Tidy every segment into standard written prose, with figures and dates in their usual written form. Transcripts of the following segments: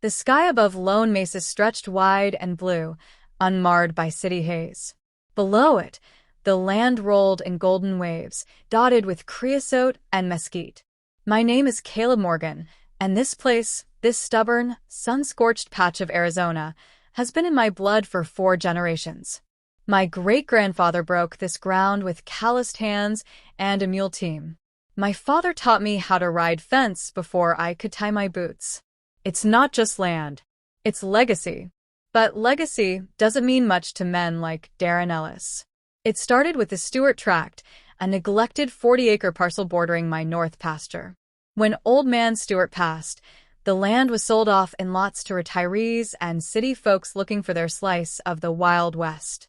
The sky above Lone Mesa stretched wide and blue, unmarred by city haze. Below it, the land rolled in golden waves, dotted with creosote and mesquite. My name is Caleb Morgan, and this place, this stubborn, sun-scorched patch of Arizona, has been in my blood for 4 generations. My great-grandfather broke this ground with calloused hands and a mule team. My father taught me how to ride fence before I could tie my boots. It's not just land. It's legacy. But legacy doesn't mean much to men like Darren Ellis. It started with the Stewart Tract, a neglected 40-acre parcel bordering my north pasture. When Old Man Stewart passed, the land was sold off in lots to retirees and city folks looking for their slice of the Wild West.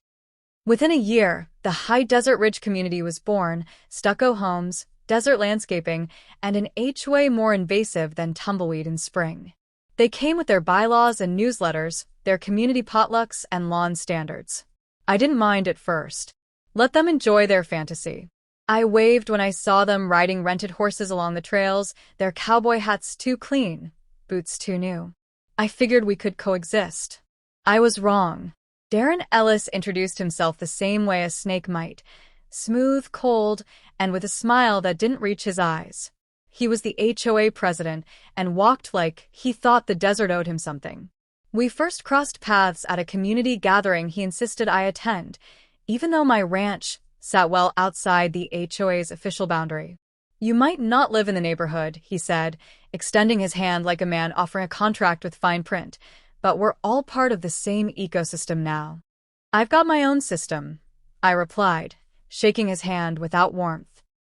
Within a year, the High Desert Ridge community was born, stucco homes, desert landscaping, and an HOA more invasive than tumbleweed in spring. They came with their bylaws and newsletters, their community potlucks and lawn standards. I didn't mind at first. Let them enjoy their fantasy. I waved when I saw them riding rented horses along the trails, their cowboy hats too clean, boots too new. I figured we could coexist. I was wrong. Darren Ellis introduced himself the same way a snake might, smooth, cold, and with a smile that didn't reach his eyes. He was the HOA president and walked like he thought the desert owed him something. We first crossed paths at a community gathering he insisted I attend, even though my ranch sat well outside the HOA's official boundary. You might not live in the neighborhood, he said, extending his hand like a man offering a contract with fine print, but we're all part of the same ecosystem now. I've got my own system, I replied, shaking his hand without warmth.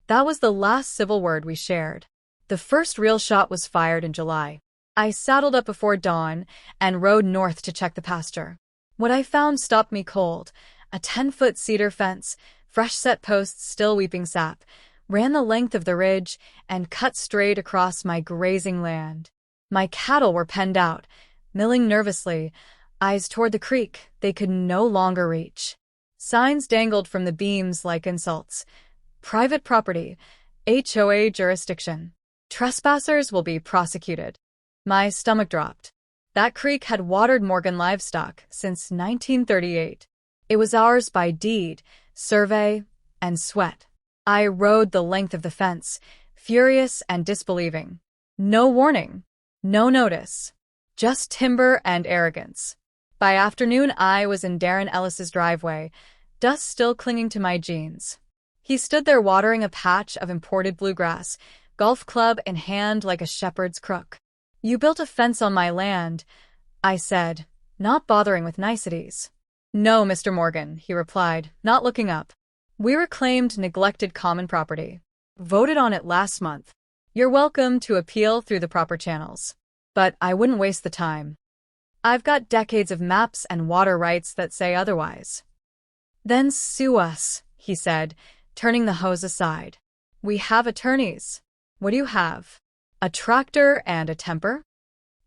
That was the last civil word we shared. The first real shot was fired in July. I saddled up before dawn and rode north to check the pasture. What I found stopped me cold. A 10-foot cedar fence, fresh-set posts still weeping sap, ran the length of the ridge and cut straight across my grazing land. My cattle were penned out, milling nervously, eyes toward the creek they could no longer reach. Signs dangled from the beams like insults. Private property, HOA jurisdiction. Trespassers will be prosecuted. My stomach dropped. That creek had watered Morgan livestock since 1938. It was ours by deed, survey, and sweat. I rode the length of the fence, furious and disbelieving. No warning, no notice, just timber and arrogance. By afternoon, I was in Darren Ellis's driveway, dust still clinging to my jeans. He stood there watering a patch of imported bluegrass, golf club in hand like a shepherd's crook. You built a fence on my land, I said, not bothering with niceties. No, Mr. Morgan, he replied, not looking up. We reclaimed neglected common property. Voted on it last month. You're welcome to appeal through the proper channels. But I wouldn't waste the time. I've got decades of maps and water rights that say otherwise. Then sue us, he said, turning the hose aside. We have attorneys. What do you have? A tractor and a temper?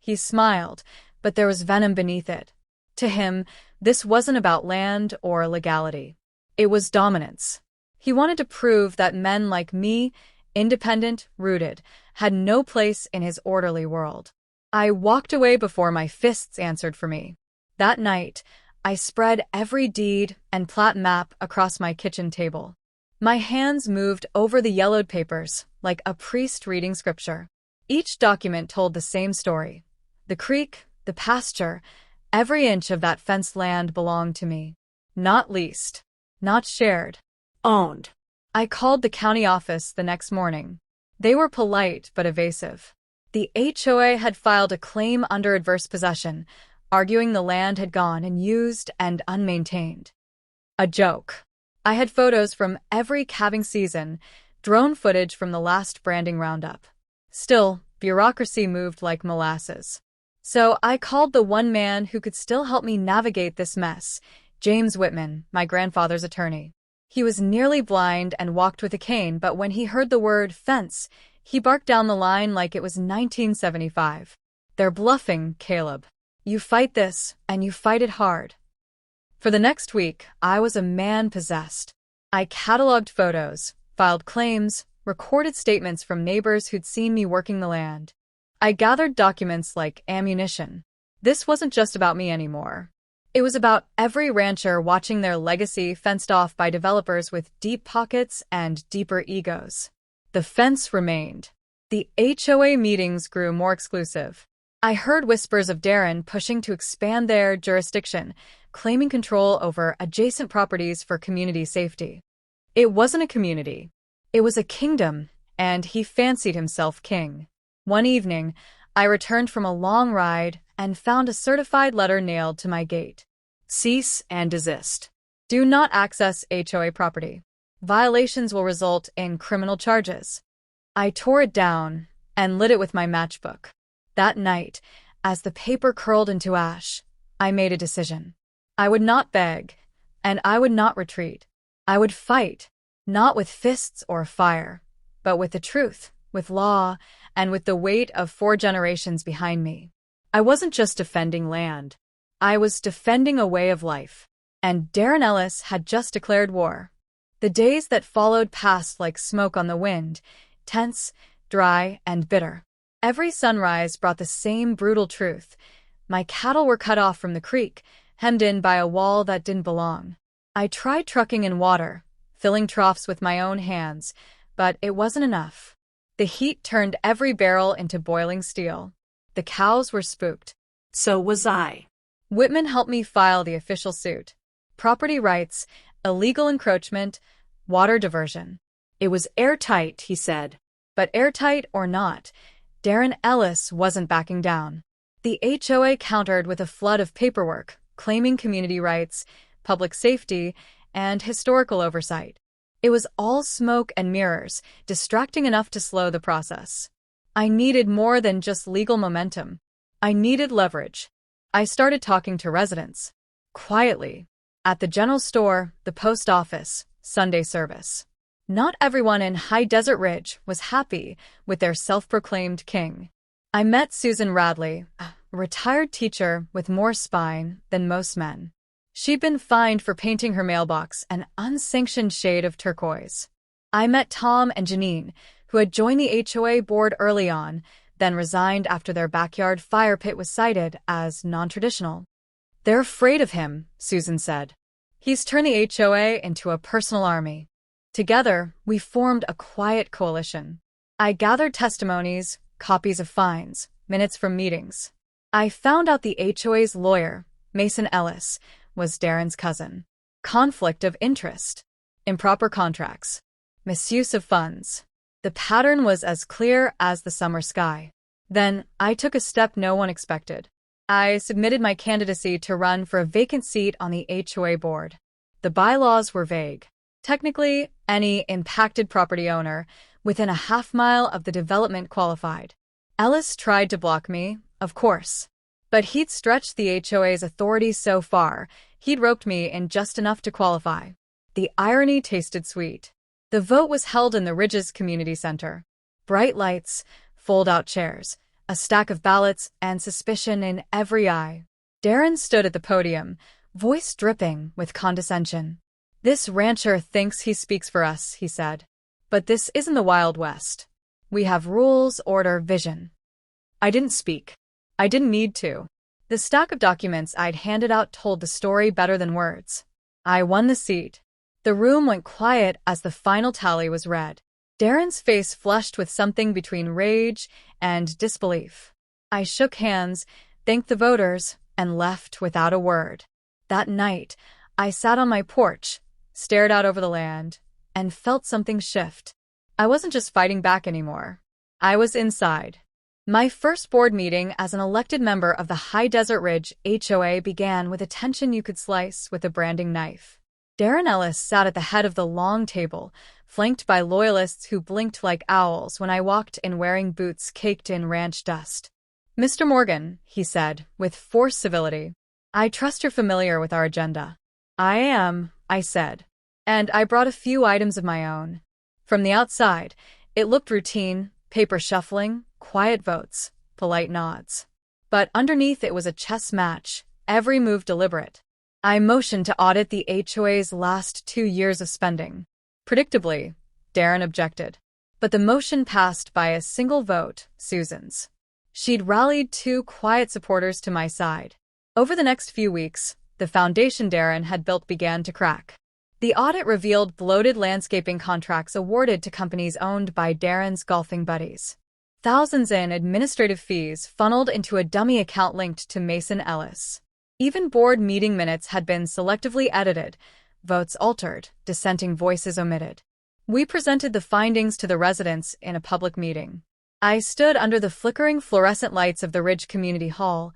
He smiled, but there was venom beneath it. To him, this wasn't about land or legality. It was dominance. He wanted to prove that men like me, independent, rooted, had no place in his orderly world. I walked away before my fists answered for me. That night, I spread every deed and plat map across my kitchen table. My hands moved over the yellowed papers like a priest reading scripture. Each document told the same story. The creek, the pasture, every inch of that fenced land belonged to me. Not leased. Not shared. Owned. I called the county office the next morning. They were polite but evasive. The HOA had filed a claim under adverse possession, arguing the land had gone unused and unmaintained. A joke. I had photos from every calving season, drone footage from the last branding roundup. Still, bureaucracy moved like molasses. So I called the one man who could still help me navigate this mess, James Whitman, my grandfather's attorney. He was nearly blind and walked with a cane, but when he heard the word fence, he barked down the line like it was 1975. They're bluffing, Caleb. You fight this, and you fight it hard. For the next week, I was a man possessed. I cataloged photos, filed claims, recorded statements from neighbors who'd seen me working the land. I gathered documents like ammunition. This wasn't just about me anymore. It was about every rancher watching their legacy fenced off by developers with deep pockets and deeper egos. The fence remained. The HOA meetings grew more exclusive. I heard whispers of Darren pushing to expand their jurisdiction, claiming control over adjacent properties for community safety. It wasn't a community. It was a kingdom, and he fancied himself king. One evening, I returned from a long ride and found a certified letter nailed to my gate. Cease and desist. Do not access HOA property. Violations will result in criminal charges. I tore it down and lit it with my matchbook. That night, as the paper curled into ash, I made a decision. I would not beg, and I would not retreat. I would fight, not with fists or fire, but with the truth, with law, and with the weight of 4 generations behind me. I wasn't just defending land. I was defending a way of life. And Darren Ellis had just declared war. The days that followed passed like smoke on the wind, tense, dry, and bitter. Every sunrise brought the same brutal truth. My cattle were cut off from the creek, hemmed in by a wall that didn't belong. I tried trucking in water, filling troughs with my own hands, but it wasn't enough. The heat turned every barrel into boiling steel. The cows were spooked. So was I. Whitman helped me file the official suit. Property rights, illegal encroachment, water diversion. It was airtight, he said. But airtight or not, Darren Ellis wasn't backing down. The HOA countered with a flood of paperwork, claiming community rights, public safety, and historical oversight. It was all smoke and mirrors, distracting enough to slow the process. I needed more than just legal momentum. I needed leverage. I started talking to residents. Quietly. At the general store, the post office, Sunday service. Not everyone in High Desert Ridge was happy with their self-proclaimed king. I met Susan Radley, a retired teacher with more spine than most men. She'd been fined for painting her mailbox an unsanctioned shade of turquoise. I met Tom and Janine, who had joined the HOA board early on, then resigned after their backyard fire pit was cited as non-traditional. They're afraid of him, Susan said. He's turned the HOA into a personal army. Together, we formed a quiet coalition. I gathered testimonies, copies of fines, minutes from meetings. I found out the HOA's lawyer, Mason Ellis, was Darren's cousin. Conflict of interest. Improper contracts. Misuse of funds. The pattern was as clear as the summer sky. Then, I took a step no one expected. I submitted my candidacy to run for a vacant seat on the HOA board. The bylaws were vague. Technically, any impacted property owner within a half-mile of the development qualified. Ellis tried to block me, of course. But he'd stretched the HOA's authority so far, he'd roped me in just enough to qualify. The irony tasted sweet. The vote was held in the Ridges Community Center. Bright lights, fold-out chairs, a stack of ballots, and suspicion in every eye. Darren stood at the podium, voice dripping with condescension. "This rancher thinks he speaks for us," he said. "But this isn't the Wild West. We have rules, order, vision." I didn't speak. I didn't need to. The stack of documents I'd handed out told the story better than words. I won the seat. The room went quiet as the final tally was read. Darren's face flushed with something between rage and disbelief. I shook hands, thanked the voters, and left without a word. That night, I sat on my porch, stared out over the land, and felt something shift. I wasn't just fighting back anymore. I was inside. My first board meeting as an elected member of the High Desert Ridge HOA began with a tension you could slice with a branding knife. Darren Ellis sat at the head of the long table, flanked by loyalists who blinked like owls when I walked in wearing boots caked in ranch dust. "Mr. Morgan," he said, with forced civility, "I trust you're familiar with our agenda." "I am," I said. And I brought a few items of my own. From the outside, it looked routine, paper shuffling, quiet votes, polite nods. But underneath it was a chess match, every move deliberate. I motioned to audit the HOA's last 2 years of spending. Predictably, Darren objected. But the motion passed by a single vote, Susan's. She'd rallied 2 quiet supporters to my side. Over the next few weeks, the foundation Darren had built began to crack. The audit revealed bloated landscaping contracts awarded to companies owned by Darren's golfing buddies. Thousands in administrative fees funneled into a dummy account linked to Mason Ellis. Even board meeting minutes had been selectively edited, votes altered, dissenting voices omitted. We presented the findings to the residents in a public meeting. I stood under the flickering fluorescent lights of the Ridge Community Hall,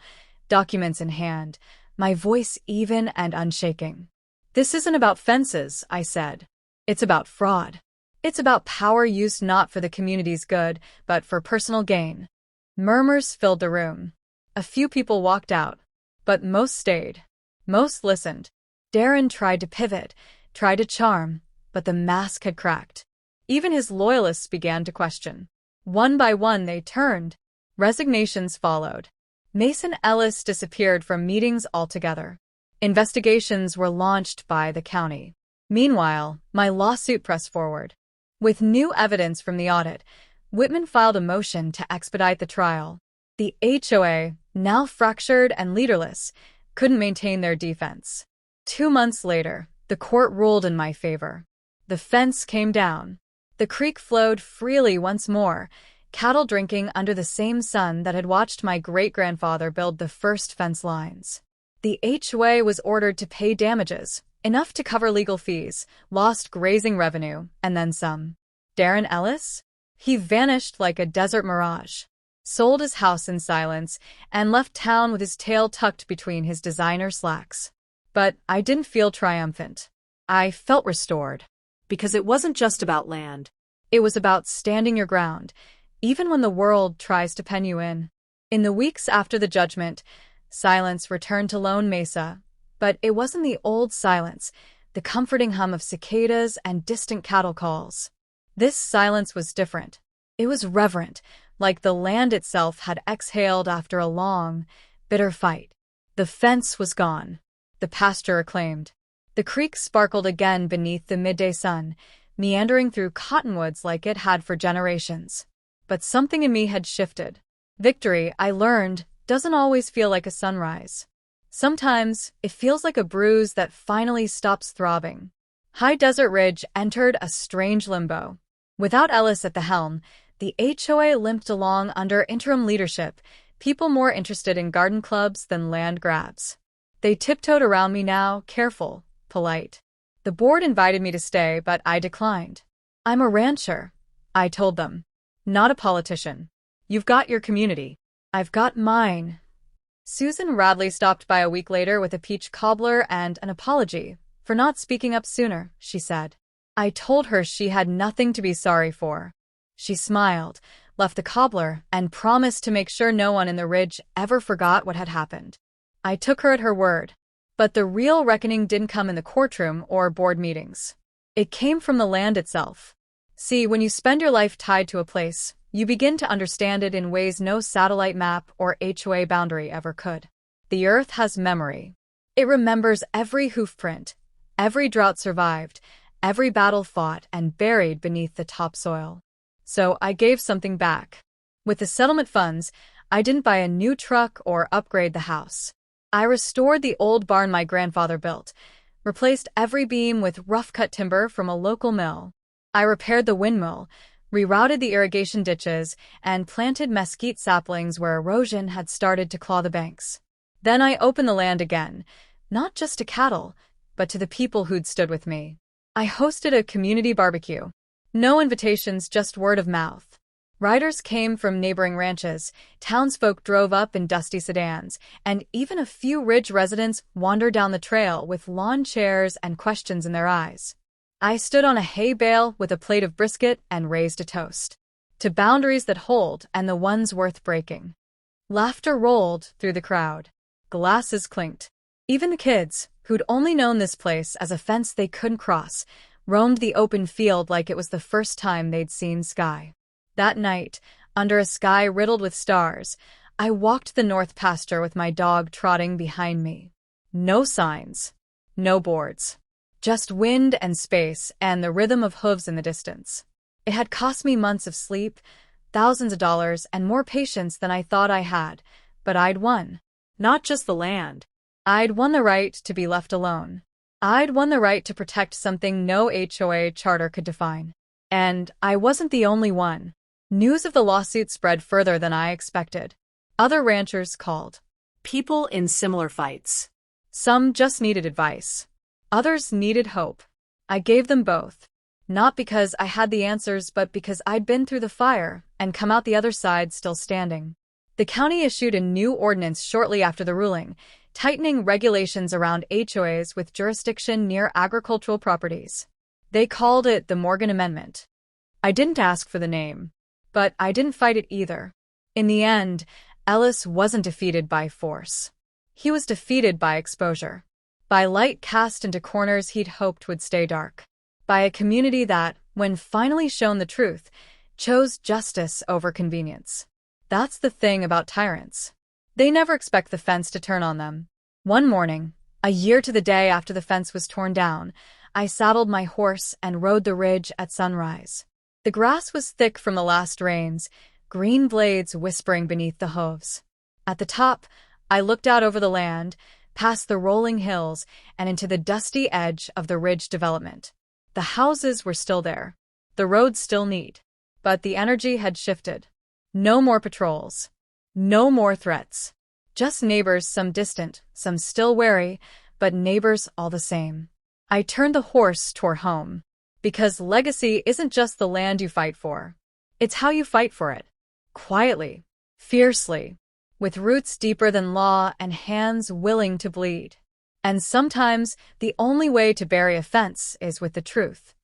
documents in hand, my voice even and unshaking. "This isn't about fences," I said. "It's about fraud. It's about power used not for the community's good, but for personal gain." Murmurs filled the room. A few people walked out, but most stayed. Most listened. Darren tried to pivot, tried to charm, but the mask had cracked. Even his loyalists began to question. One by one they turned. Resignations followed. Mason Ellis disappeared from meetings altogether. Investigations were launched by the county. Meanwhile, my lawsuit pressed forward. With new evidence from the audit, Whitman filed a motion to expedite the trial. The HOA, now fractured and leaderless, couldn't maintain their defense. 2 months later, the court ruled in my favor. The fence came down. The creek flowed freely once more, cattle drinking under the same sun that had watched my great-grandfather build the first fence lines. The HOA was ordered to pay damages, enough to cover legal fees, lost grazing revenue, and then some. Darren Ellis? He vanished like a desert mirage, sold his house in silence, and left town with his tail tucked between his designer slacks. But I didn't feel triumphant. I felt restored. Because it wasn't just about land. It was about standing your ground, even when the world tries to pen you in. In the weeks after the judgment, silence returned to Lone Mesa, but it wasn't the old silence, the comforting hum of cicadas and distant cattle calls. This silence was different. It was reverent, like the land itself had exhaled after a long, bitter fight. The fence was gone, the pasture acclaimed. The creek sparkled again beneath the midday sun, meandering through cottonwoods like it had for generations. But something in me had shifted. Victory, I learned, doesn't always feel like a sunrise. Sometimes, it feels like a bruise that finally stops throbbing. High Desert Ridge entered a strange limbo. Without Ellis at the helm, the HOA limped along under interim leadership, people more interested in garden clubs than land grabs. They tiptoed around me now, careful, polite. The board invited me to stay, but I declined. "I'm a rancher," I told them. "Not a politician. You've got your community. I've got mine." Susan Radley stopped by a week later with a peach cobbler and an apology for not speaking up sooner, she said. I told her she had nothing to be sorry for. She smiled, left the cobbler, and promised to make sure no one in the Ridge ever forgot what had happened. I took her at her word. But the real reckoning didn't come in the courtroom or board meetings. It came from the land itself. See, when you spend your life tied to a place, you begin to understand it in ways no satellite map or HOA boundary ever could. The earth has memory. It remembers every hoofprint, every drought survived, every battle fought and buried beneath the topsoil. So I gave something back. With the settlement funds, I didn't buy a new truck or upgrade the house. I restored the old barn my grandfather built, replaced every beam with rough-cut timber from a local mill. I repaired the windmill, rerouted the irrigation ditches, and planted mesquite saplings where erosion had started to claw the banks. Then I opened the land again, not just to cattle, but to the people who'd stood with me. I hosted a community barbecue. No invitations, just word of mouth. Riders came from neighboring ranches, townsfolk drove up in dusty sedans, and even a few Ridge residents wandered down the trail with lawn chairs and questions in their eyes. I stood on a hay bale with a plate of brisket and raised a toast. To boundaries that hold and the ones worth breaking. Laughter rolled through the crowd. Glasses clinked. Even the kids, who'd only known this place as a fence they couldn't cross, roamed the open field like it was the first time they'd seen sky. That night, under a sky riddled with stars, I walked the north pasture with my dog trotting behind me. No signs, no boards. Just wind and space and the rhythm of hooves in the distance. It had cost me months of sleep, thousands of dollars, and more patience than I thought I had, but I'd won. Not just the land. I'd won the right to be left alone. I'd won the right to protect something no HOA charter could define. And I wasn't the only one. News of the lawsuit spread further than I expected. Other ranchers called. People in similar fights. Some just needed advice. Others needed hope. I gave them both. Not because I had the answers, but because I'd been through the fire and come out the other side still standing. The county issued a new ordinance shortly after the ruling, tightening regulations around HOAs with jurisdiction near agricultural properties. They called it the Morgan Amendment. I didn't ask for the name, but I didn't fight it either. In the end, Ellis wasn't defeated by force. He was defeated by exposure. By light cast into corners he'd hoped would stay dark. By a community that, when finally shown the truth, chose justice over convenience. That's the thing about tyrants. They never expect the fence to turn on them. One morning, a year to the day after the fence was torn down, I saddled my horse and rode the ridge at sunrise. The grass was thick from the last rains, green blades whispering beneath the hooves. At the top, I looked out over the land, past the rolling hills, and into the dusty edge of the ridge development. The houses were still there, the roads still neat, but the energy had shifted. No more patrols. No more threats. Just neighbors, some distant, some still wary, but neighbors all the same. I turned the horse toward home. Because legacy isn't just the land you fight for. It's how you fight for it. Quietly. Fiercely. With roots deeper than law and hands willing to bleed. And sometimes, the only way to bury a fence is with the truth.